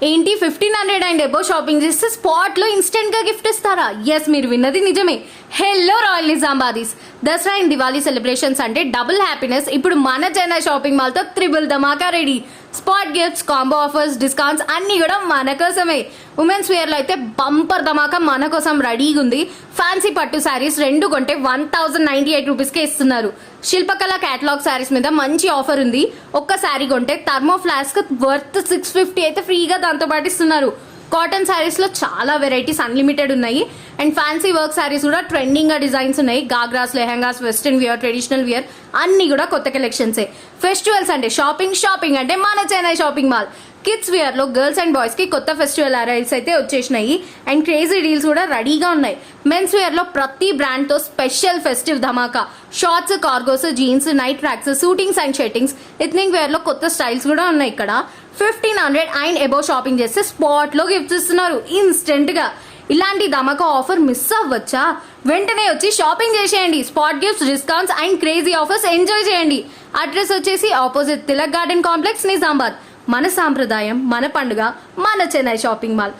ఏంటి 1500 and above shopping చేస్తే స్పాట్లో ఇన్స్టెంట్గా గిఫ్ట్ ఇస్తారా? ఎస్, మీరు విన్నది నిజమే. Hello royal Nizamabadis Dasara and Diwali celebrations అంటే డబుల్ హ్యాపీనెస్. ఇప్పుడు మన చెన్నై షాపింగ్ మాల్తో త్రిబుల్ ధమాకా ready. Spot gifts, combo offers, discounts అన్నీ కూడా మన కోసమే. ఉమెన్స్ వేర్లో అయితే బంపర్ ధమాకా మన కోసం రెడీగా ఉంది. ఫ్యాన్సీ పట్టు శారీస్ 2 కొంటే 1098 రూపీస్కే ఇస్తున్నారు. శిల్పకళ క్యాటలాగ్ శారీస్ మీద మంచి ఆఫర్ ఉంది. ఒక్క శారీ కొంటే థర్మో ఫ్లాస్క్ వర్త్ 650 అయితే ఫ్రీగా దాంతో పాటు ఇస్తున్నారు. కాటన్ శారీస్ లో చాలా వెరైటీస్ అన్లిమిటెడ్ ఉన్నాయి. అండ్ ఫ్యాన్సీ వర్క్ శారీస్ కూడా ట్రెండింగ్ గా డిజైన్స్ ఉన్నాయి. Ghagras, lehengas, western wear, traditional wear అన్ని కూడా కొత్త కలెక్షన్సే. ఫెస్టివల్స్ అంటే షాపింగ్ అంటే మన Chennai shopping mall. Kids wear లో గర్ల్స్ అండ్ బాయ్స్ కి కొత్త ఫెస్టివల్ అరైల్స్ అయితే వచ్చేసినాయి. అండ్ క్రేజీ డీల్స్ కూడా రెడీగా ఉన్నాయి. మెన్స్ వేర్ లో ప్రతి బ్రాండ్ తో స్పెషల్ ఫెస్టివ్ ధమాకా. Shorts, cargos, jeans, night tracks, suitings and shirtings, ethnic wear లో కొత్త స్టైల్స్ కూడా ఉన్నాయి. ఇక్కడ 1500 అండ్ అబోవ్ షాపింగ్ చేస్తే స్పాట్ లో గిఫ్ట్స్ ఇస్తున్నారు ఇన్స్టెంట్ గా. ఇలాంటి ధమాకా ఆఫర్ మిస్ అవ్వచ్చా? వెంటనే వచ్చి షాపింగ్ చేసేయండి. Spot gifts, discounts and crazy offers enjoy చేయండి. అడ్రస్ వచ్చేసి opposite Tilak garden complex, Nizamabad. మన సాంప్రదాయం, మన పండుగ, మన చెన్నై షాపింగ్ మాల్.